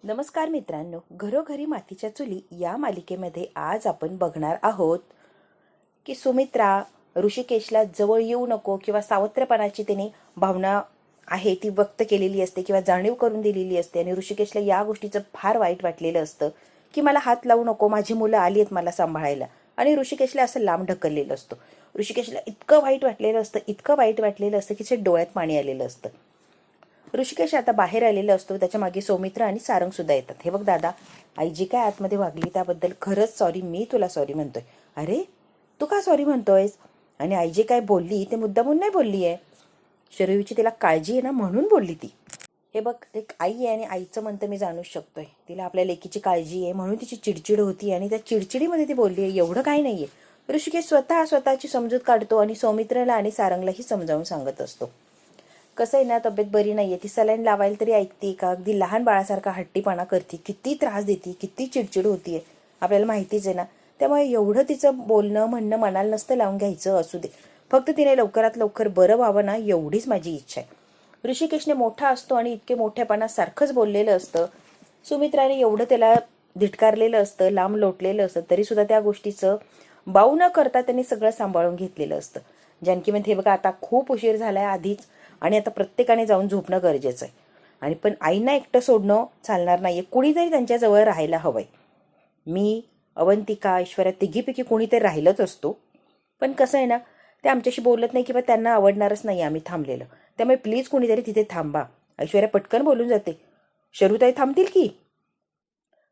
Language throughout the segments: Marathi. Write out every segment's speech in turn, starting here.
नमस्कार मित्रांनो, घरोघरी मातीच्या चुली या मालिकेमध्ये आज आपण बघणार आहोत की सुमित्रा ऋषिकेशला जवळ येऊ नको किंवा सावत्रपणाची तिने भावना आहे ती व्यक्त केलेली असते किंवा जाणीव करून दिलेली असते आणि ऋषिकेशला या गोष्टीचं फार वाईट वाटलेलं असतं की मला हात लावू नको, माझी मुलं आली आहेत मला सांभाळायला. आणि ऋषिकेशला असं लांब ढकललेलं असतं. ऋषिकेशला इतकं वाईट वाटलेलं असतं की त्याच्या डोळ्यात पाणी आलेलं असतं. ऋषिकेश आता बाहेर आलेला असतो. त्याच्या मागे सौमित्र आणि सारंग सुद्धा येतात. हे बघ दादा, आई जी काय आतमध्ये वागली त्याबद्दल खरंच सॉरी, मी तुला सॉरी म्हणतोय. अरे तू का सॉरी म्हणतोयस? आणि आई जी काय बोलली ते मुद्दामून नाही बोलली आहे. शरयूची तिला काळजी आहे ना म्हणून बोलली ती. हे बघ, एक आई आहे आणि आईचं म्हणतं मी जाणूच शकतोय. तिला आपल्या लेकीची काळजी आहे म्हणून तिची चिडचिड होती आणि त्या चिडचिडीमध्ये ती बोलली आहे, एवढं काही नाहीये. ऋषिकेश स्वतःची समजूत काढतो आणि सौमित्रला आणि सारंगलाही समजावून सांगत असतो. कसं आहे ना, तब्येत बरी नाहीये, ती सलाईन लावायला तरी ऐकते का? अगदी लहान बाळासारखा हट्टीपणा करते, किती त्रास देते, किती चिडचिड होतीये आपल्याला माहितीच आहे ना. त्यामुळे एवढं तिचं बोलणं म्हणणं मनाला नसतं लावून घ्यायचं. असू दे, फक्त तिने लवकरात लवकर बरं व्हावं ना, एवढीच माझी इच्छा आहे. ऋषिकेशने मोठा असतो आणि इतके मोठेपणा सारखंच बोललेलं असतं. सुमित्राने एवढं त्याला धिटकारलेलं असतं, लांब लोटलेलं असतं, तरी सुद्धा त्या गोष्टीचं बाऊ न करता त्यांनी सगळं सांभाळून घेतलेलं असतं. जानकी म्हणते, हे बघा आता खूप उशीर झालाय आधीच आणि आता प्रत्येकाने जाऊन झोपणं गरजेचं आहे. आणि पण आईंना एकटं सोडणं चालणार नाहीये, कुणीतरी त्यांच्याजवळ राहायला हवंय. मी, अवंतिका, ऐश्वर्या तिघीपैकी कोणीतरी राहिलंच असतो. पण कसं आहे ना, ते आमच्याशी बोलत नाही किंवा त्यांना आवडणारच नाही आम्ही थांबलेलं. त्यामुळे प्लीज कोणीतरी तिथे थांबा. ऐश्वर्या पटकन बोलून जाते, शरूताई थांबतील की?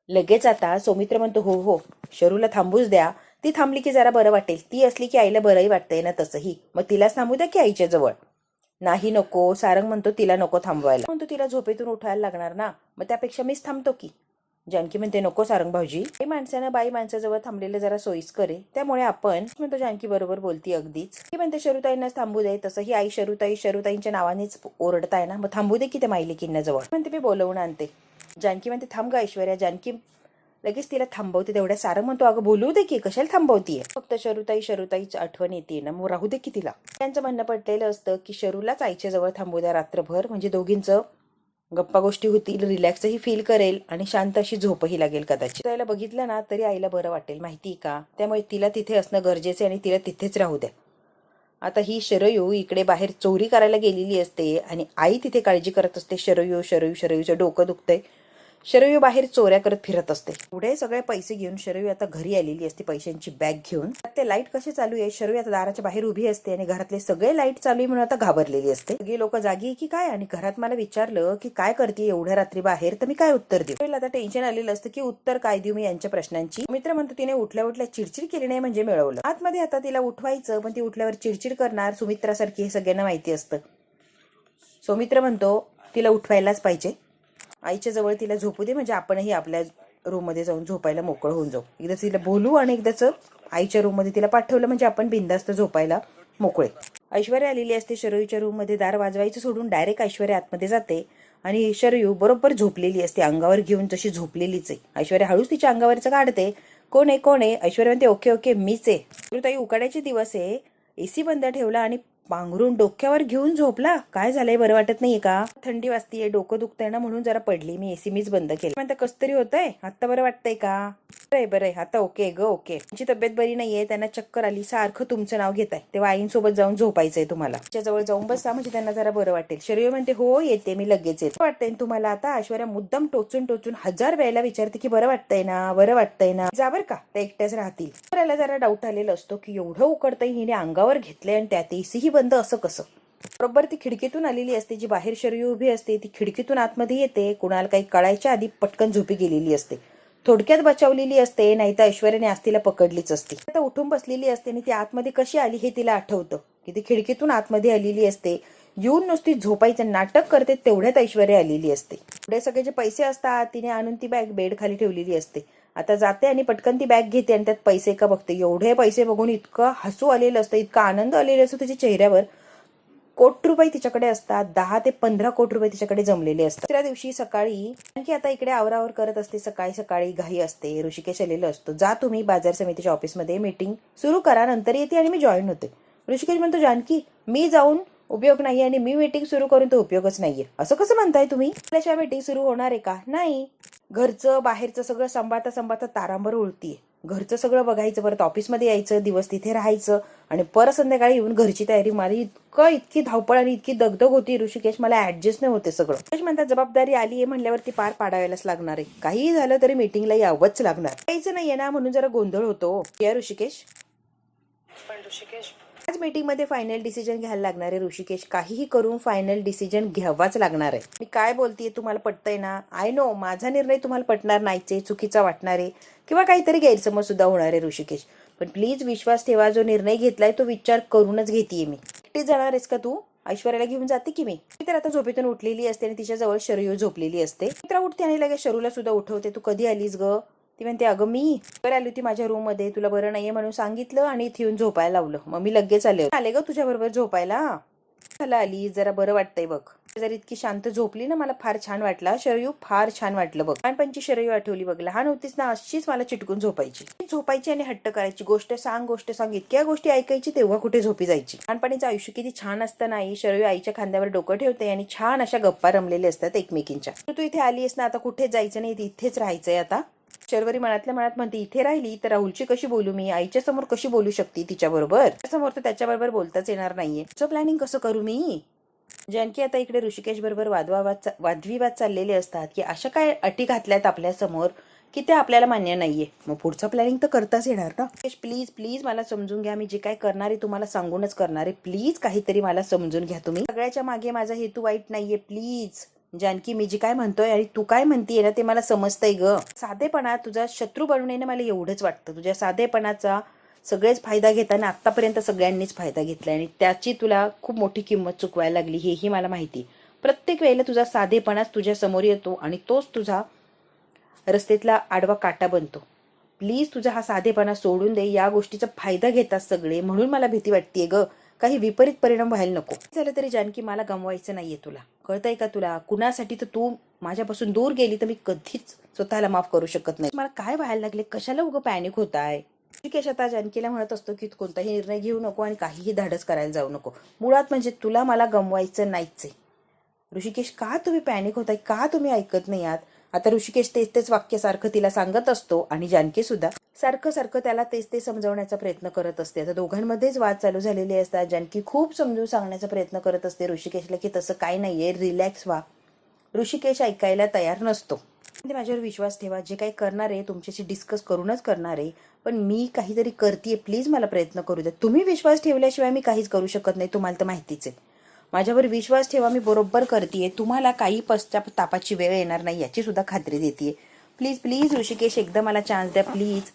लगेच आता सौमित्र म्हणतो, हो हो, शरूला थांबूच द्या. ती थांबली की जरा बरं वाटेल. ती असली की आईला बरंही वाटतंय ना तसंही. मग तिलाच थांबू द्या की आईच्या जवळ. नाही नको, सारंग म्हणतो तिला नको थांबवायला. म्हणतो तिला झोपेतून उठायला लागणार ना, मग त्यापेक्षा मीच थांबतो की. जानकी म्हणते, नको सारंग भाऊजी, बाई माणसानं बाई माणसाजवळ थांबलेलं जरा सोयीस्कर आहे, त्यामुळे आपण म्हणतो. जानकी बरोबर बोलती अगदीच. ती म्हणते शरूताईंनाच थांबू दे. तसंही आई शरूताईंच्या नावानेच ओरडताय ना, मग थांबू दे की ते माईलेकींना जवळ. म्हणते मी बोलवून आणते. जानकी म्हणते, थांब ग ऐश्वर्या. जानकी लगेच तिला थांबवते. तेवढ्या सारंग म्हणतो, अगं बोलू दे की, कशाला थांबवतीये? फक्त शरूताईची आठवण येते ना, मग राहू दे की तिला. त्यांचं म्हणणं पडलेलं असतं की शरूलाच आईच्या जवळ थांबू द्या रात्रभर, म्हणजे दोघींचं गप्पा गोष्टी होतील, रिलॅक्सही फील करेल आणि शांत अशी झोपही लागेल. कदाचित त्याला बघितलं ना तरी आईला बरं वाटेल, माहिती का? त्यामुळे तिला तिथे असणं गरजेचं आहे आणि तिला तिथेच राहू द्या. आता ही शरयू इकडे बाहेर चोरी करायला गेलेली असते आणि आई तिथे काळजी करत असते. शरयूचं डोकं दुखतंय. शरयू बाहेर चोऱ्या करत फिरत असते. पुढे सगळे पैसे घेऊन शरयू आता घरी आलेली असते, पैशांची बॅग घेऊन. ते लाईट कसे चालू आहे, शरयू आता दाराच्या बाहेर उभी असते आणि घरातले सगळे लाईट चालू आहे म्हणून आता घाबरलेली असते. सगळी लोक जागी आहे की काय? आणि घरात मला विचारलं की काय करते एवढ्या रात्री बाहेर, तर मी काय उत्तर देऊ? आता टेन्शन आलेलं असतं की उत्तर काय देऊ मी यांच्या प्रश्नांची. मित्र म्हणतो, तिने उठल्या चिडचिड केली नाही म्हणजे मिळवलं. आतमध्ये आता तिला उठवायचं, पण ती उठल्यावर चिडचिड करणार सुमित्रासारखी, हे सगळ्यांना माहिती असतं. सौमित्र म्हणतो, तिला उठवायलाच पाहिजे, आईच्या जवळ तिला झोपू दे, म्हणजे आपणही आपल्या रूम मध्ये जाऊन झोपायला मोकळ होऊन जाऊ. एकदा तिला बोलू आणि एकदाच आईच्या रूम मध्ये तिला पाठवलं म्हणजे आपण बिंदास्त झोपायला मोकळे. ऐश्वर्या आलेली असते शरयूच्या रूम मध्ये. दार वाजवायचं सोडून डायरेक्ट ऐश्वर्या आतमध्ये जाते आणि शरयू बरोबर झोपलेली असते, अंगावर घेऊन जशी झोपलेलीच आहे. ऐश्वर्या हळूच तिच्या अंगावरचं काढते. कोण आहे? ऐश्वर्या म्हणते, ओके ओके मीच आहे. ताई उकाड्याचे दिवस आहे, एसी बंद ठेवला आणि पांघरून डोक्यावर घेऊन झोपला. काय झालंय, बरं वाटत नाहीये का? थंडी वाजतीये, डोकं दुखतंय ना म्हणून जरा पडली मी, एसी मीच बंद केली. म्हणता कसं तरी होतंय, आता बरं वाटतंय का? बरं आता ओके ग ओके. त्यांची तब्येत बरी नाहीये, त्यांना चक्कर आली, सारखं तुमचं नाव घेताय, तेव्हा आईंसोबत जाऊन झोपायचंय तुम्हाला. त्याच्याजवळ जाऊन बसा म्हणजे त्यांना जरा बरं वाटेल. शरीर म्हणते, हो येते मी लगेच येते. वाटतंय तुम्हाला आता? ऐश्वर्या मुद्दाम टोचून 1000 वेळेला विचारते की बरं वाटतंय ना, जा बरं का, ते एकट्याच राहतील. त्याला जरा डाऊट आलेला असतो की एवढं उकडतंय, हिने अंगावर घेतलंय आणि त्यात एसीही बंद, असं कसं? बरोबर ती खिडकीतून आलेली असते, जी बाहेर शरयू उभी असते ती खिडकीतून आतमध्ये येते. कुणाला काही कळायच्या आधी पटकन झोपी गेलेली असते, थोडक्यात बचावलेली असते, नाही तर ऐश्वर्याने आज तिला पकडलीच असती. आता उठून बसलेली असते आणि ती आतमध्ये कशी आली हे तिला आठवतं की ती खिडकीतून आतमध्ये आलेली असते. येऊन नुसती झोपायचं नाटक करते, तेवढ्यात ऐश्वर्या आलेली असते. पुढे सगळे जे पैसे असतात तिने आणून ती बॅग बेड खाली ठेवलेली असते. आता जाते आणि पटकन ती बॅग घेते आणि त्यात पैसे का बघते. एवढे पैसे बघून इतकं हसू आलेलं असतं, इतका आनंद आलेला असतो तिच्या चेहऱ्यावर. कोटी रुपये तिच्याकडे असतात, 10 ते 15 कोटी रुपये तिच्याकडे जमलेले असतात. दुसऱ्या दिवशी सकाळी, आणखी आता इकडे आवरावर करत असते, सकाळी घाई असते. ऋषिकेश आलेलं असतो. जा तुम्ही बाजार समितीच्या ऑफिसमध्ये मीटिंग सुरू करा, नंतर येते आणि मी जॉईन होते. ऋषिकेश म्हणतो, जानकी मी जाऊन उपयोग नाही आणि मी मीटिंग सुरू करून तो उपयोगच नाहीये. असं कसं म्हणताय तुम्ही? आपल्याशिवाय मीटिंग सुरू होणार आहे का? नाही. घरचं बाहेरचं सगळं सांभाळता सांभाळता तारांबर उलतीये. घरचं सगळं बघायचं, परत ऑफिसमध्ये यायचं, दिवस तिथे राहायचं आणि परत संध्याकाळी येऊन घरची तयारी. मला इतकी धावपळ आणि इतकी दगदग होती ऋषिकेश, मला ऍडजस्ट नाही होते सगळं. ऋषिकेश म्हणतात जबाबदारी आली आहे म्हणल्यावरती पार पाडायलाच लागणार आहे. काही झालं तरी मीटिंगला यावंच लागणार. यायचं नाहीये ना म्हणून जरा गोंधळ होतो या ऋषिकेश. पण ऋषिकेश, आज मीटिंगमध्ये फायनल डिसिजन घ्यायला लागणार आहे ऋषिकेश. काहीही करून फायनल डिसिजन घ्यावाच लागणार आहे. मी काय बोलतेय तुम्हाला पटतंय ना? आय नो माझा निर्णय तुम्हाला पटणार नाहीच, चुकीचा वाटणार आहे किंवा काहीतरी गैरसमज सुद्धा होणार आहे ऋषिकेश. पण प्लीज विश्वास ठेवा, जो निर्णय घेतलाय तो विचार करूनच घेतेय मी. एकटी जाणार आहेस का तू? ऐश्वर्याला घेऊन जाते की मी तर आता झोपेतून उठलेली असते आणि तिच्या जवळ शरयू झोपलेली असते. मित्रा उठते आणि लगेच शरूला सुद्धा उठवते. तू कधी आलीस ग? ती म्हणते अगं मी बरं आली होती माझ्या रूम मध्ये, तुला बरं नाहीये म्हणून सांगितलं आणि इथे येऊन झोपायला लावलं. मग मी लगेच आले ग तुझ्या बरोबर झोपायला. झाला आली, जरा बरं वाटतंय बघ. जर इतकी शांत झोपली ना मला फार छान वाटला. शरयू फार छान वाटलं बघ. लहानपणची शरयू आठवली बघ. लहान होतीस ना अशीच मला चिटकून झोपायची आणि हट्ट करायची. गोष्ट सांग इतक्या गोष्टी ऐकायची, तेव्हा कुठे झोपी जायची. लहानपणीचं आयुष्य किती छान असतं नाही. शरयू आईच्या खांद्यावर डोकं ठेवते आणि छान अशा गप्पा रमलेल्या असतात एकमेकींच्या. तू इथे आलीस ना, आता कुठे जायचं नाही, इथेच राहायचंय आता. शर्वरी मनातल्या मनात म्हणते इथे राहिली तर राहुलची कशी बोलू मी, आईच्या समोर कशी बोलू शकते तिच्या बरोबर, समोर तर त्याच्याबरोबर बोलताच येणार नाहीये. प्लॅनिंग कसं करू मी? जानकी आता इकडे ऋषिकेश बरोबर वादविवाद चाललेले असतात की अशा काय अटी घातल्यात आपल्या समोर की ते आपल्याला मान्य नाहीये. मग पुढचं प्लॅनिंग तर करताच येणार ना. प्लीज प्लीज मला समजून घ्या. मी जे काय करणार आहे तुम्हाला सांगूनच करणार आहे. प्लीज काहीतरी मला समजून घ्या तुम्ही. सगळ्याच्या मागे माझा हेतू वाईट नाहीये. प्लीज जानकी, मी जे काय म्हणतोय आणि तू काय म्हणतीये ना ते मला समजतंय ग. साधेपणा तुझा शत्रू बनू नये ना, मला एवढंच वाटतं. तुझ्या साधेपणाचा सगळेच फायदा घेताना आतापर्यंत सगळ्यांनीच फायदा घेतलाय आणि त्याची तुला खूप मोठी किंमत चुकवायला लागली, हेही मला माहिती. प्रत्येक वेळेला तुझा साधेपणाच तुझ्या समोर येतो आणि तोच तुझा रस्त्यातला आडवा काटा बनतो. प्लीज तुझा हा साधेपणा सोडून दे. या गोष्टीचा फायदा घेतात सगळे, म्हणून मला भीती वाटतेय ग. काही विपरीत परिणाम व्हायला नको. झालं तरी जानकी मला गमवायचं नाहीये तुला, कळतंय का तुला? कुणासाठी तर तू माझ्यापासून दूर गेली तर मी कधीच स्वतःला माफ करू शकत नाही. मला काय व्हायला लागले, कशाला उगं पॅनिक होताय? ऋषिकेश आता जानकीला म्हणत असतो की कोणताही निर्णय घेऊ नको आणि काहीही धाडस करायला जाऊ नको. मुळात म्हणजे तुला मला गमवायचं नाहीच आहे. ऋषिकेश का तुम्ही पॅनिक होताय, का तुम्ही ऐकत नाही आहात? आता ऋषिकेश तेच वाक्य सारखं तिला सांगत असतो आणि जानकी सुद्धा सारखं त्याला तेच समजवण्याचा प्रयत्न करत असते. आता दोघांमध्येच वाद चालू झालेले असतात. जानकी खूप समजून सांगण्याचा प्रयत्न करत असते ऋषिकेशला की तसं काय नाहीये, रिलॅक्स व्हा. ऋषिकेश ऐकायला तयार नसतो. माझ्यावर विश्वास ठेवा, जे काही करणार आहे तुमच्याशी डिस्कस करूनच करणार आहे, पण मी काहीतरी करतेय, प्लीज मला प्रयत्न करू द्या. तुम्ही विश्वास ठेवल्याशिवाय मी काहीच करू शकत नाही, तुम्हाला तर माहितीच आहे. माझ्यावर विश्वास ठेवा, मी बरोबर करतेय. तुम्हाला काही पश्चातापाची वेळ येणार नाही याची सुद्धा खात्री देतेय. प्लीज प्लीज ऋषिकेश, एकदा मला चान्स द्या प्लीज.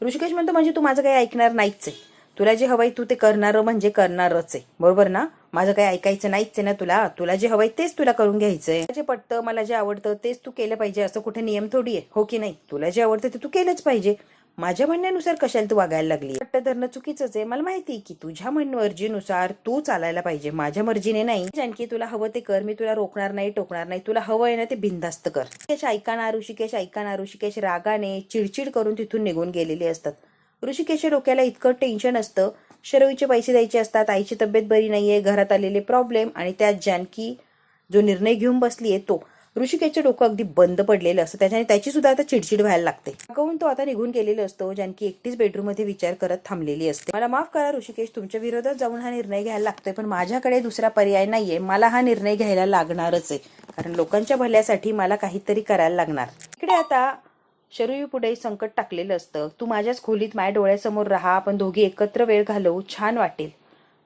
ऋषिकेश म्हणतो म्हणजे तू माझं काही ऐकणार नाहीच आहे. तुला जे हवंय तू ते करणार म्हणजे करणारच आहे, बरोबर ना? माझं काही ऐकायचं नाहीच आहे ना तुला. तुला जे हवंय तेच तुला करून घ्यायचंय. जे पटतं, मला जे आवडतं तेच तू केलं पाहिजे, असं कुठे नियम थोडी आहे, हो की नाही? तुला जे आवडतं ते तू केलंच पाहिजे. माझ्या म्हणण्यानुसार कशाला तू वागायला लागली? वाटतं धरणं चुकीचंच आहे. मला माहिती की तुझ्या मर्जीनुसार तू चालायला पाहिजे, माझ्या मर्जीने नाही. जानकी, तुला हवं ते कर, मी तुला रोखणार नाही, टोकणार नाही. तुला हवंय ना ते बिनधास्त कर. ऋषिकेश ऐका. ऋषिकेश रागाने चिडचिड करून तिथून निघून गेलेले असतात. ऋषिकेशच्या डोक्याला इतकं टेन्शन असतं. शरयूचे पैसे द्यायचे असतात, आईची तब्येत बरी नाहीये, घरात आलेले प्रॉब्लेम आणि त्यात जानकी जो निर्णय घेऊन बसलीये तो. ऋषिकेशचं डोकं अगदी बंद पडलेलं असतं. त्याच्याने त्याची सुद्धा आता चिडचिड व्हायला लागते. रागावून तो आता निघून गेलेला असतो. जानकी एकटीच बेडरूम मध्ये विचार करत थांबलेली असते. मला माफ करा ऋषिकेश, तुमच्या विरोधात जाऊन हा निर्णय घ्यायला लागतोय, पण माझ्याकडे दुसरा पर्याय नाहीये. मला हा निर्णय घ्यायला लागणारच आहे, कारण लोकांच्या भल्यासाठी मला काहीतरी करायला लागणार. इकडे आता शरयू पुढे संकट टाकलेलं असतं. तू माझ्याच खोलीत माझ्या डोळ्यासमोर राहा, आपण दोघी एकत्र वेळ घालवू, छान वाटेल.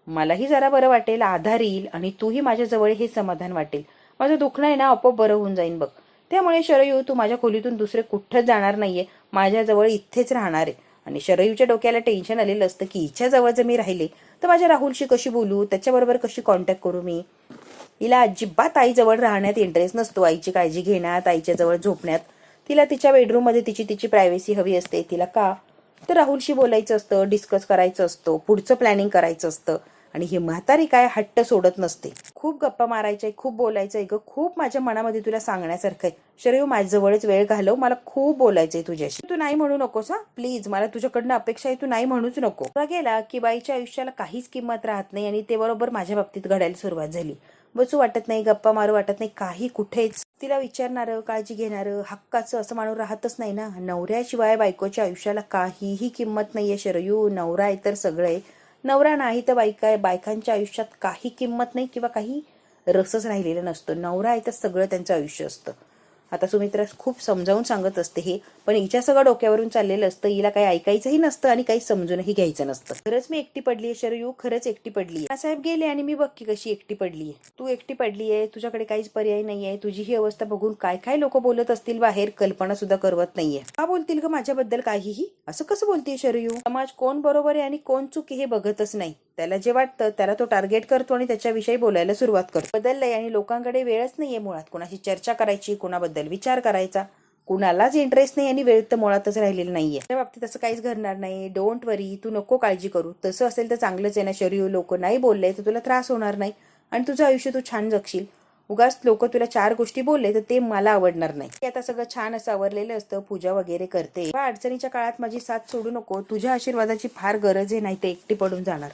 मलाही जरा बरं वाटेल, आधार येईल आणि तूही माझ्या जवळ, हे समाधान वाटेल. माझं दुखणं आहे ना आपोआप बरं होऊन जाईन बघ. त्यामुळे शरयू, तू माझ्या खोलीतून दुसरे कुठंच जाणार नाहीये, माझ्याजवळ इथेच राहणार आहे. आणि शरयूच्या डोक्याला टेन्शन आलेलं असतं की हिच्या जवळ जर मी राहिले तर माझ्या राहुलशी कशी बोलू, त्याच्याबरोबर कशी कॉन्टॅक्ट करू मी. हिला अजिबात आईजवळ राहण्यात इंटरेस्ट नसतो, आईची काळजी घेण्यात, आईच्या जवळ झोपण्यात. तिला तिच्या बेडरूम मध्ये तिची प्रायव्हसी हवी असते. तिला का तर राहुलशी बोलायचं असतं, डिस्कस करायचं असतं, पुढचं प्लॅनिंग करायचं असतं. आणि ही म्हातारी काय हट्ट सोडत नसते. खूप गप्पा मारायच्या, खूप बोलायचंय ग, खूप माझ्या मनामध्ये तुला सांगण्यासारखं आहे. शरयू, माझ्याजवळच वेळ घालव, मला खूप बोलायचंय तुझ्याशी. तू नाही म्हणू नकोस हा प्लीज, मला तुझ्याकडनं अपेक्षा आहे, तू नाही म्हणूच नको. गेला की बाईच्या आयुष्याला काहीच किंमत राहत नाही आणि ते बरोबर माझ्या बाबतीत घडायला सुरुवात झाली. बसू वाटत नाही, गप्पा मारू वाटत नाही, काही कुठेच. तिला विचारणारं, काळजी घेणारं, हक्काचं असं माणूस राहतच नाही ना. नवऱ्याशिवाय बायकोच्या आयुष्याला काहीही किंमत नाहीये शरयू. नवरा आहे तर सगळं आहे, नवरा नाही तर बायकांच्या आयुष्यात काही किंमत नाही किंवा काही रसच राहिलेला नसतो. नवरा आहे तर सगळं त्यांचं आयुष्य असतं. आता सुमित्रा खूप समजावून सांगत असते हे, पण हिच्या सगळं डोक्यावरून चाललेलं असतं. हिला काही ऐकायचंही नसतं आणि काही समजूनही घ्यायचं नसतं. खरंच मी एकटी पडलीये शरयू, खरंच एकटी पडलीये. साहेब गेले आणि मी बघ की कशी एकटी पडलीये. तू एकटी पडलीये, तुझ्याकडे काहीच पर्याय नाहीये. तुझी ही अवस्था बघून काय काय लोक बोलत असतील बाहेर, कल्पना सुद्धा करवत नाहीये. का बोलतील ग माझ्याबद्दल काहीही? असं कसं बोलतीये शरयू? समाज कोण बरोबर आहे आणि कोण चूक हे बघतच नाही. त्याला जे वाटतं त्याला तो टार्गेट करतो आणि त्याच्याविषयी बोलायला सुरुवात करतो. बदललंय आणि लोकांकडे वेळच नाहीये मुळात कोणाशी चर्चा करायची, कोणाबद्दल विचार करायचा. कुणालाच इंटरेस्ट नाही आणि वेळ तर मुळातच राहिलेला नाहीये. त्या बाबतीत असं काहीच घडणार नाही. डोंट वरी, तू नको काळजी करू. तसं असेल तर चांगलंच आहे ना शरयू. लोक नाही बोलले तर तुला त्रास होणार नाही आणि तुझं आयुष्य तू छान जगशील. उगाच लोक तुला चार गोष्टी बोलले तर ते मला आवडणार नाही. आता सगळं छान असं आवरलेलं असतं, पूजा वगैरे करते. अडचणीच्या काळात माझी साथ सोडू नको. तुझ्या आशीर्वादाची फार गरज आहे, नाही तर एकटी पडून जाणार.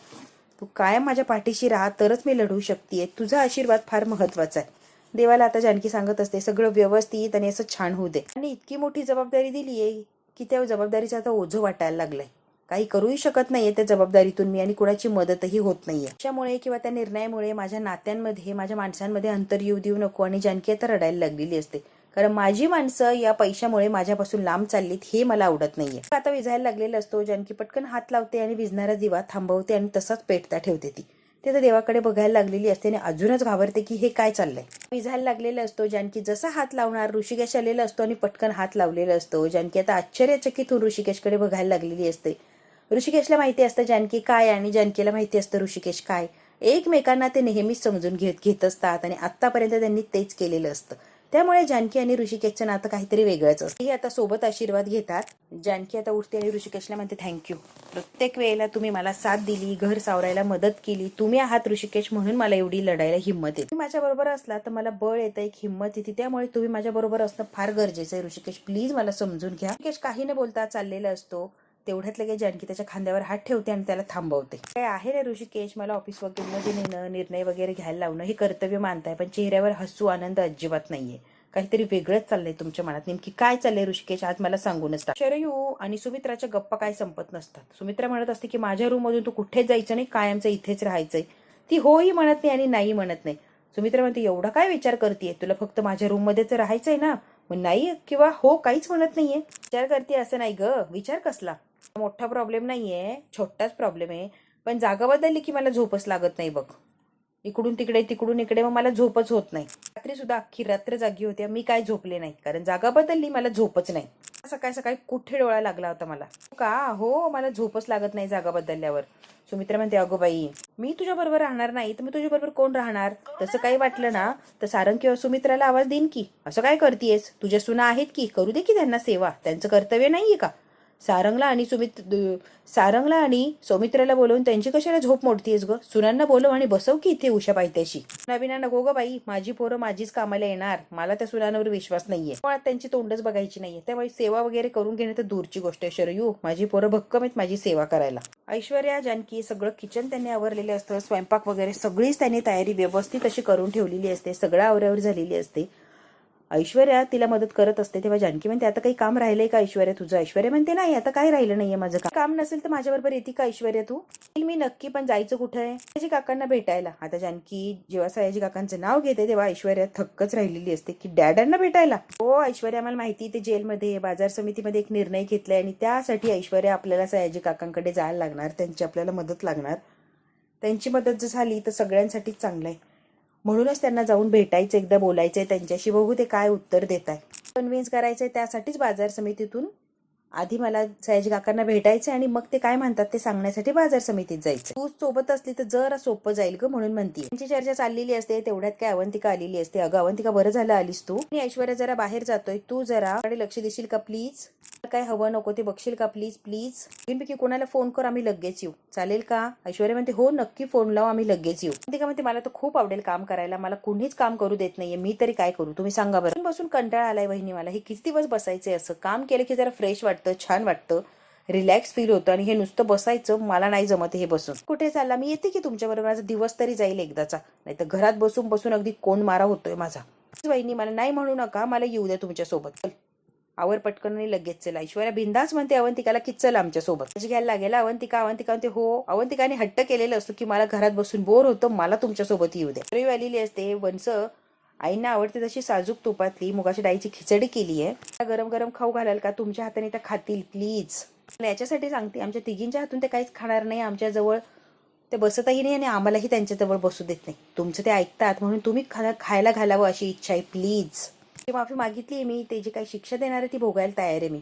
तू कायम माझ्या पाठीशी राहा तरच मी लढवू शकतेय. तुझा आशीर्वाद फार महत्वाचा आहे. देवाला आता जानकी सांगत असते सगळं व्यवस्थित आणि असं छान होऊ दे. आणि इतकी मोठी जबाबदारी दिलीये की त्या जबाबदारीचं आता ओझं वाटायला लागलंय. काही करूही शकत नाहीये त्या जबाबदारीतून मी आणि कुणाची मदतही होत नाहीये. त्यामुळे किंवा त्या निर्णयामुळे माझ्या नात्यांमध्ये, माझ्या माणसांमध्ये अंतर येऊ देऊ नको. आणि जानकी आता रडायला लागलेली असते, कारण माझी माणसं या पैशामुळे माझ्यापासून लांब चाललीत हे मला आवडत नाहीये. आता विझायला लागलेलं असतो. जानकी पटकन हात लावते आणि विझणारा दिवा थांबवते आणि तसाच पेटता ठेवते. ती तर देवाकडे बघायला लागलेली असते आणि अजूनच घाबरते की हे काय चाललंय. विझायला लागलेला असतो. जानकी जसा हात लावणार ऋषिकेश आलेला असतो आणि पटकन हात लावलेला असतो. जानकी आता आश्चर्यचकित होऊन ऋषिकेशकडे बघायला लागलेली असते. ऋषिकेशला माहिती असतं जानकी काय आणि जानकीला माहिती असतं ऋषिकेश काय. एकमेकांना ते नेहमीच समजून घेत असतात आणि आतापर्यंत त्यांनी तेच केलेलं असतं. त्यामुळे जानकी आणि ऋषिकेशचं नातं काहीतरी वेगळंच असतं. हे आता सोबत आशीर्वाद घेतात. जानकी आता उठते आणि ऋषिकेशला म्हणते थँक्यू. प्रत्येक वेळेला तुम्ही मला साथ दिली, घर सावरायला मदत केली. तुम्ही आहात ऋषिकेश म्हणून मला एवढी लढायला हिंमत येते. तुम्ही माझ्या बरोबर असला तर मला बळ येतं, एक हिंमत येते. त्यामुळे तुम्ही माझ्या बरोबर असणं फार गरजेचं आहे. ऋषिकेश प्लीज मला समजून घ्या. ऋषिकेश काही न बोलता चाललेला असतो. तेवढ्यात लगेच जानकी त्याच्या खांद्यावर हात ठेवते आणि त्याला थांबवते. काय आहे रे ऋषिकेश, मला ऑफिस वगैरे नेणं, निर्णय वगैरे घ्यायला लावणं हे कर्तव्य मानताय, पण चेहऱ्यावर हसू आनंद अजिबात नाहीये. काहीतरी वेगळंच चाललंय तुमच्या मनात. नेमकी काय चाललंय ऋषिकेश, आज मला सांगूनच टाक. शरयू आणि सुमित्राच्या गप्पा काय संपत नसतात. सुमित्रा म्हणत असते की माझ्या रूम मधून तू कुठेच जायचं नाही, कायमचं इथेच राहायचंय. ती होही म्हणत नाही आणि नाही म्हणत नाही. सुमित्रा म्हणते एवढा काय विचार करतेय, तुला फक्त माझ्या रूम मध्येच राहायचंय ना. मग नाही किंवा हो काहीच म्हणत नाहीये. विचार करते असं नाही ग. विचार कसला, मोठा प्रॉब्लेम नाहीये, छोटाच प्रॉब्लेम आहे. पण जागा बदलली की मला झोपच लागत नाही बघ. इकडून तिकडे तिकडून इकडे मग मला झोपच होत नाही. रात्री सुद्धा अख्खी रात्र जागी होते, मी काय झोपले नाही कारण जागा बदलली, मला झोपच नाही. सकाळी सकाळी कुठे डोळा लागला होता मला का. हो मला झोपच लागत नाही जागा बदलल्यावर. सुमित्रा म्हणते अगो बाई, मी तुझ्या बरोबर राहणार नाही तर मी तुझ्या बरोबर कोण राहणार. तसं काही वाटलं ना तर सारंग किंवा सुमित्राला आवाज देईन की. असं काय करतेयस, तुझ्या सुना आहेत की, करू दे की त्यांना सेवा. त्यांचं कर्तव्य नाहीये का. सारंगला आणि सौमित्र्याला बोलवून त्यांची कशाला झोप मोडतीयस ग. सुनांना बोलव आणि बसव की इथे उषा पायथ्याशी. नवीना नको ग बाई, माझी पोरं माझीच कामाला येणार. मला त्या सुनांवर विश्वास नाहीये. मुळात त्यांची तोंडच बघायची नाहीये. त्यामुळे सेवा वगैरे करून घेणे तर दूरची गोष्ट आहे. शरयू माझी पोरं भक्कम आहेत माझी सेवा करायला. ऐश्वर्या जानकी सगळं किचन त्यांनी आवरलेलं असतं. स्वयंपाक वगैरे सगळीच त्यांनी तयारी व्यवस्थित अशी करून ठेवलेली असते. सगळं आवरावर झालेली असते. ऐश्वर्या तिला मदत करत असते. तेव्हा जानकी म्हणते आता काही काम राहिलंय का ऐश्वर्या तुझं. ऐश्वर्या म्हणते नाही आता काही राहिलं नाहीये माझं काम नसेल तर माझ्या बरोबर येते का ऐश्वर्या तू. मी नक्की, पण जायचं कुठं आहे. सयाजी काकांना भेटायला. आता जानकी जेव्हा सयाजी काकांचं नाव घेते तेव्हा ऐश्वर्या थक्कच राहिलेली असते की डॅडांना भेटायला. हो ऐश्वर्या, मला माहिती ते जेलमध्ये बाजार समितीमध्ये एक निर्णय घेतलाय आणि त्यासाठी ऐश्वर्या आपल्याला सयाजी काकांकडे जायला लागणार. त्यांची आपल्याला मदत लागणार. त्यांची मदत जर झाली तर सगळ्यांसाठीच चांगलं आहे. म्हणूनच त्यांना जाऊन भेटायचं, एकदा बोलायचंय त्यांच्याशी. बघू ते काय उत्तर देत आहे. कन्व्हिन्स करायचंय त्यासाठीच बाजार समितीतून आधी मला सयाजी काकांना भेटायचं आणि मग ते काय म्हणतात ते सांगण्यासाठी बाजार समितीत जायचं. तू सोबत असली तर जरा सोपं जाईल ग म्हणून म्हणते. त्यांची चर्चा चाललेली असते. तेवढ्यात काय अवंतिका आलेली असते. अगं अवंतिका बरं झालं आलीस तू. आणि ऐश्वर्या जरा बाहेर जातोय, तू जरा लक्ष देशील का प्लीज. काय हवं नको ते बघशील का प्लीज प्लीज. पैकी कोणाला फोन कर, आम्ही लगेच येऊ, चालेल का. ऐश्वर्या म्हणते हो नक्की फोन लाव, आम्ही लगेच येऊ. अवंतिका म्हणते मला तर खूप आवडेल काम करायला, मला कुणीच काम करू देत नाहीये, मी तरी काय करू तुम्ही सांगा बरं. बसून कंटाळा आलाय वहिनी मला. हे किती दिवस बसायचंय असं. काम केलं की जरा फ्रेश वाटतं, छान वाटतं, रिलॅक्स फील होतं. आणि हे नुसतं बसायचं मला नाही जमत हे बसून. कुठे चालला, मी येते की तुमच्या बरोबर. माझा दिवस तरी जाईल एकदाचा. नाही तर घरात बसून बसून अगदी कोण मारा होतोय माझा. वहिनी मला नाही म्हणू नका, मला येऊ द्या तुमच्यासोबत. चल आवर पटकन आणि लगेच चल. ऐश्वर्या बिंदास म्हणते अवंतिकाला की चल आमच्यासोबत. घ्यायला लागेल अवंतिका म्हणते हो. अवंतिकाने हट्ट केलेलं असतो की मला घरात बसून बोर होतं, मला तुमच्यासोबत येऊ द्या. रवी आलेली असते. वंस आईंना आवडते तशी साजूक तुपातली मुगाच्या डाळीची खिचडी केली आहे. गरम गरम खाऊ घालाल का? तुमच्या हाताने त्या खातील प्लीज. याच्यासाठी सांगते, आमच्या तिघींच्या हातून ते काहीच खाणार नाही. आमच्या जवळ ते बसतही नाही आणि आम्हालाही त्यांच्याजवळ बसू देत नाही. तुमचं ते ऐकतात म्हणून तुम्ही खायला घालावं अशी इच्छा आहे प्लीज. ती माफी मागितली आहे मी. ते जी काही शिक्षा देणार आहे ती भोगायला तयार आहे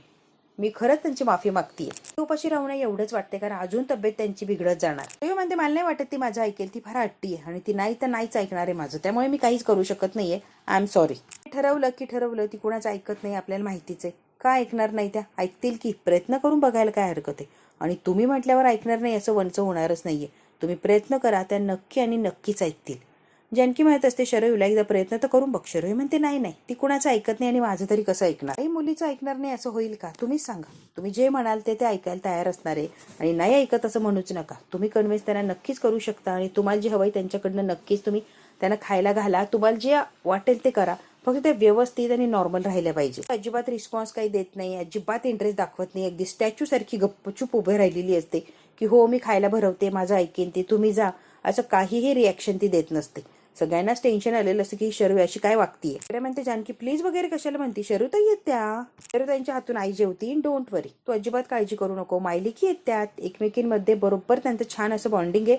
मी खरंच त्यांची माफी मागतीये. उपाशी राहू नये एवढंच वाटते, कारण अजून तब्येत त्यांची बिघडत जाणार. ते म्हणते मला नाही वाटत ती माझं ऐकेल, ती फार हट्टी आहे आणि ती नाही तर नाहीच ऐकणार आहे माझं, त्यामुळे मी काहीच करू शकत नाहीये. I am sorry. ठरवलं ती कुणाचं ऐकत नाही, आपल्याला माहितीच आहे. का ऐकणार नाही? त्या ऐकतील की. प्रयत्न करून बघायला काय हरकत आहे. आणि तुम्ही म्हटल्यावर ऐकणार नाही असं वंच होणारच नाहीये. तुम्ही प्रयत्न करा, त्या नक्की आणि नक्कीच ऐकतील. जानकी म्हणत असते शरयूला एकदा प्रयत्न तर करून बघ. शरयू म्हणते नाही ती कुणाचं ऐकत नाही आणि माझं तरी कसं ऐकणार? काही मुलीचं ऐकणार नाही असं होईल का? तुम्हीच सांगा. तुम्ही जे म्हणाल ते ऐकायला तयार असणार आहे आणि नाही ऐकत असं म्हणूच नका. तुम्ही कन्व्हिन्स त्यांना नक्कीच करू शकता आणि तुम्हाला जे हवंय त्यांच्याकडनं नक्कीच तुम्ही त्यांना खायला घाला. तुम्हाला जे वाटेल ते करा, फक्त ते व्यवस्थित आणि नॉर्मल राहिलं पाहिजे. अजिबात रिस्पॉन्स काही देत नाही, अजिबात इंटरेस्ट दाखवत नाही, अगदी स्टॅच्यू सारखी गप्पचूप उभे राहिलेली असते की हो मी खायला भरवते, माझं ऐकेन ते, तुम्ही जा, असं काहीही रिॲक्शन ती देत नसते. सगळ्यांनाच टेन्शन आलेलं असतं की शरू अशी काय वागतीये. अरे म्हणते जानकी प्लीज वगैरे कशाला म्हणते, शरूताई येत त्या. शरूताईंच्या हातून आई जेवती. डोंट वरी, तू अजिबात काळजी करू नको. मायलिकी येत त्यात, एकमेकींमध्ये बरोबर त्यांचं छान असं बॉन्डिंग आहे.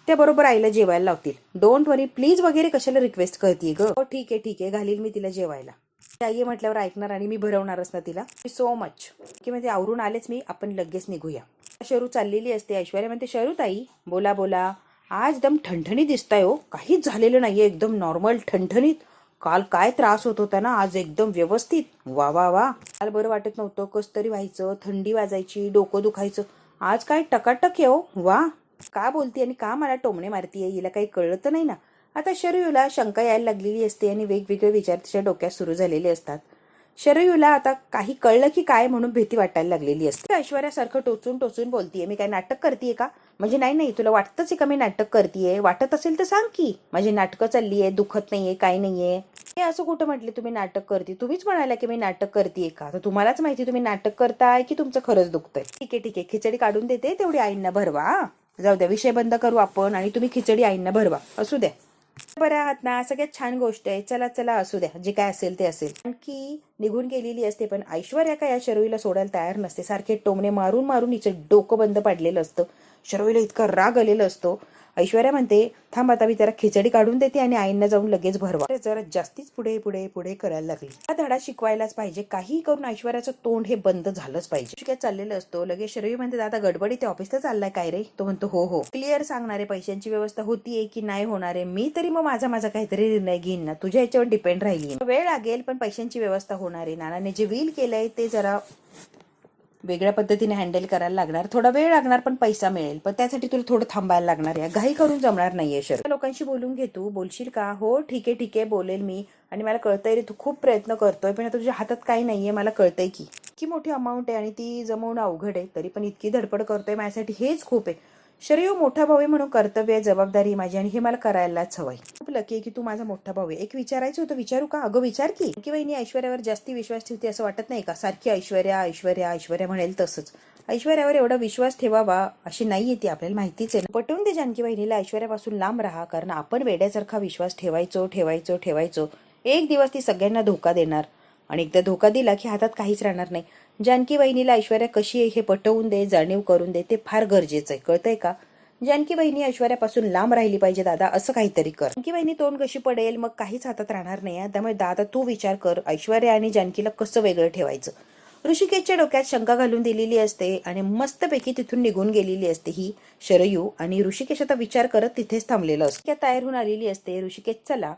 त्या बरोबर आईला जेवायला लावतील. डोंट वरी प्लीज वगैरे कशाला रिक्वेस्ट करते ग. हो ठीक आहे घालील मी तिला जेवायला. आई म्हटल्यावर ऐकणार आणि मी भरवणारच ना तिला. सो मच की म्हणजे आवरून आलेच मी, आपण लगेच निघूया. शरू चाललेली असते. ऐश्वर्या म्हणते शरूताई बोला आज एकदम ठणठणीत दिसताय हो, काहीच झालेलं नाहीये, एकदम नॉर्मल ठणठणीत. काल काय त्रास होत होता ना, आज एकदम व्यवस्थित. वा काल बरं वाटत नव्हतं, कस तरी व्हायचं, थंडी वाजायची, डोकं दुखायचं. आज काय टकाटक आहे हो. वा का बोलती आणि का मला टोमणे मारतीये, हिला काही कळलं तर नाही ना. आता शरयूला शंका यायला लागलेली असते आणि वेगवेगळे विचार तिच्या डोक्यात सुरू झालेले असतात. शरयूला आता काही कळलं की काय म्हणून भीती वाटायला लागलेली असते. ऐश्वर्यासारखं टोचून बोलतीये, मी काय नाटक करतेय का? म्हणजे नाही तुला वाटतच आहे का मी नाटक करतेय? वाटत असेल तर सांग की. माझी नाटकं चाललीये, दुखत नाहीये, काय नाहीये. हे असं कुठं म्हटले तुम्ही नाटक करते? तुम्हीच म्हणाला की मी नाटक करतेय का? तर तुम्हालाच माहिती तुम्ही नाटक करताय की तुमचं खरंच दुखतंय. ठीक आहे खिचडी काढून देते, तेवढी आईंना भरवा. जाऊ द्या, विषय बंद करू आपण आणि तुम्ही खिचडी आईंना भरवा. असू द्या, बरं आहात ना, सगळ्यात छान गोष्ट आहे. चला असू द्या, जे काय असेल ते असेल. आणखी निघून गेलेली असते, पण ऐश्वर्या काय या शरयूला सोडायला तयार नसते. सारखे टोमणे मारून हिचं डोकं बंद पाडलेलं असतं. शरयूला इतका राग आलेला असतो. ऐश्वर्या म्हणते थांब आता मी त्याला खिचडी काढून देते आणि आईंना जाऊन लगेच भरवा. जरा जास्तीच पुढे करायला लागली. हा धडा शिकवायलाच पाहिजे. काही करून ऐश्वर्याचं तोंड हे बंद झालंच पाहिजे. काय चाललेलं असतो. लगेच शरयू म्हणते दादा गडबडी ते ऑफिसला चाललाय काय रे? तो म्हणतो हो क्लिअर सांगणारे, पैशांची व्यवस्था होतीये की नाही होणारे. मी तरी मग माझा काहीतरी निर्णय घेईन ना, तुझ्या याच्यावर डिपेंड राहिली. वेळ लागेल पण पैशांची व्यवस्था होणार आहे. नानाने जे विल केलंय ते जरा वेगळ्या पद्धतीने हँडल करायला लागणार. थोडा वेळ लागणार पण पैसा मिळेल, पण त्यासाठी तुला थोडं थांबायला लागणार आहे. घाई करून जमणार नाहीये. शरयू लोकांशी बोलून घे, तू बोलशील का? हो ठीक आहे बोलेल मी. आणि मला कळतंय रे तू खूप प्रयत्न करतोय, पण आता तुझ्या हातात काही नाहीये. मला कळतंय की मोठी अमाऊंट आहे आणि ती जमवणं अवघड आहे, तरी पण इतकी धडपड करतोय माझ्यासाठी हेच खूप आहे. शरयू मोठा भाऊ आहे म्हणून कर्तव्य आहे, जबाबदारी माझी आणि हे मला करायलाच हवंय. खूप लकी आहे की तू माझा मोठा भाऊ आहे. एक विचारायचं होतं, विचारू का? अगं विचार की वहिनी ऐश्वर्यावर जास्ती विश्वास ठेवते असं वाटत नाही का? सारखी ऐश्वर्या म्हणेल तसंच. ऐश्वर्यावर एवढा विश्वास ठेवावा अशी नाहीये ती, आपल्याला माहितीच आहे. पटवून दे जानकी वहिनीला ऐश्वर्यापासून लांब राहा, कारण आपण वेड्यासारखा विश्वास ठेवायचो. एक दिवस ती सगळ्यांना धोका देणार आणि एकदा धोका दिला की हातात काहीच राहणार नाही. जानकी वहिनीला ऐश्वर्या कशी आहे हे पटवून दे, जाणीव करून दे, ते फार गरजेचं आहे. कळतंय का? जानकी वहिनी ऐश्वर्यापासून लांब राहिली पाहिजे दादा, असं काहीतरी कर. जानकी वहिनी तोंड कशी पडेल, मग काहीच हातात राहणार नाही. त्यामुळे दादा तू विचार कर, ऐश्वर्या आणि जानकीला कसं वेगळं ठेवायचं. ऋषिकेशच्या डोक्यात शंका घालून दिलेली असते आणि मस्तपैकी तिथून निघून गेलेली असते ही शरयू. आणि ऋषिकेश आता विचार करत तिथेच थांबलेलं असतं. तयार होऊन आलेली असते. ऋषिकेश चला.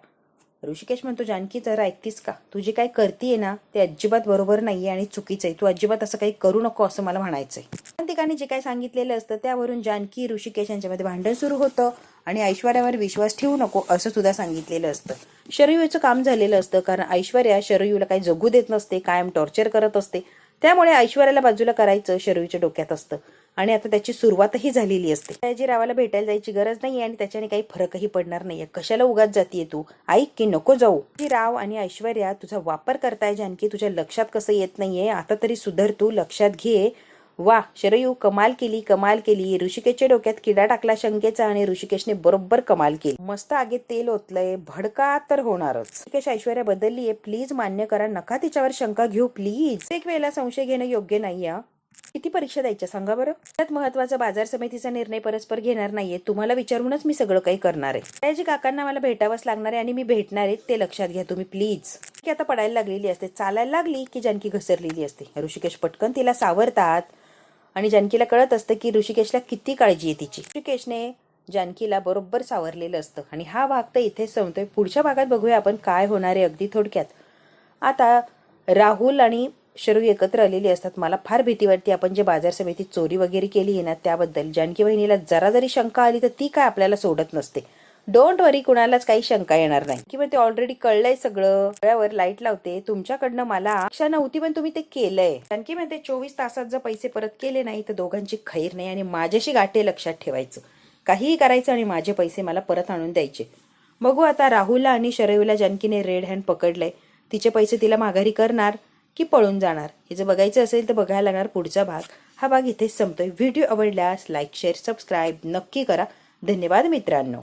ऋषिकेश म्हणतो जानकी जरा ऐकतीस का? तू जे काही करतीये ना ते अजिबात बरोबर नाहीये आणि चुकीचं आहे. तू अजिबात असं काही करू नको असं मला म्हणायचंय. पण ठिकाणी जे काही सांगितलेलं असतं त्यावरून जानकी ऋषिकेश यांच्यामध्ये भांडण सुरू होतं आणि ऐश्वर्यावर विश्वास ठेवू नको असं सुद्धा सांगितलेलं असतं. शरयूचं काम झालेलं असतं, कारण ऐश्वर्या शरयूला काही जगू देत नसते, कायम टॉर्चर करत असते. त्यामुळे ऐश्वर्याला बाजूला करायचं शरयूच्या डोक्यात असतं. आणि आता त्याची सुरुवातही झालेली असते. सयाजीरावाला भेटायला जायची गरज नाहीये आणि त्याच्याने काही फरकही पडणार नाहीये. कशाला उगाच जातीये तू? ऐक की नको जाऊ. राव आणि ऐश्वर्या तुझा वापर करताय जानकी, तुझ्या लक्षात कसं येत नाहीये? आता तरी सुधर तू, लक्षात घे. वा शरयू, कमाल केली कमाल केली. ऋषिकेशच्या डोक्यात किडा टाकला शंकेचा आणि ऋषिकेशने बरोबर कमाल केली. मस्त आगीत तेल ओतलंय, भडका तर होणारच. ऋषिकेश ऐश्वर्या बदललीये, प्लीज मान्य करा, नका तिच्यावर शंका घेऊ प्लीज. एक वेळेला संशय घेणं योग्य नाहीये. किती परीक्षा द्यायच्या सांगा बरं? त्यात महत्वाचा बाजार समितीचा निर्णय परस्पर घेणार नाहीये. तुम्हाला विचारूनच मी सगळं काही करणार आहे. सयाजी काकांना मला भेटावंच लागणार आहे आणि मी भेटणार आहे, ते लक्षात घ्या तुम्ही प्लीज. की आता पडायला लागलेली असते, चालायला लागली की जानकी घसरलेली असते. ऋषिकेश पटकन तिला सावरतात आणि जानकीला कळत असतं की ऋषिकेशला किती काळजी आहे तिची. ऋषिकेशने जानकीला बरोबर सावरलेलं असतं आणि हा भाग तर इथेच संपतोय. पुढच्या भागात बघूया आपण काय होणार आहे अगदी थोडक्यात. आता राहुल आणि शरू एकत्र आलेली असतात. मला फार भीती वाटते आपण जे बाजार समितीत चोरी वगैरे केली आहे ना त्याबद्दल. जानकी बहिणीला जरा जरी शंका आली तर ती काय आपल्याला सोडत नसते. डोंट वरी, कुणालाच काही शंका येणार नाही. किंवा ते ऑलरेडी कळलंय सगळं. डोळ्यावर लाईट लावते, तुमच्याकडनं मला इच्छा नव्हती पण तुम्ही ते केलंय. जानकी म्हणते 24 तासात जर पैसे परत केले नाही तर दोघांची खैर नाही आणि माझ्याशी गाठे लक्षात ठेवायचं. काहीही करायचं आणि माझे पैसे मला परत आणून द्यायचे. बघू आता राहुलला आणि शरयूला जानकीने रेड हँड पकडलंय. तिचे पैसे तिला माघारी करणार की पळून जाणार हे जर बघायचं असेल तर बघायला लागणार पुढचा भाग. हा भाग इथेच संपतोय. व्हिडिओ आवडल्यास लाईक शेअर सबस्क्राईब नक्की करा. धन्यवाद मित्रांनो.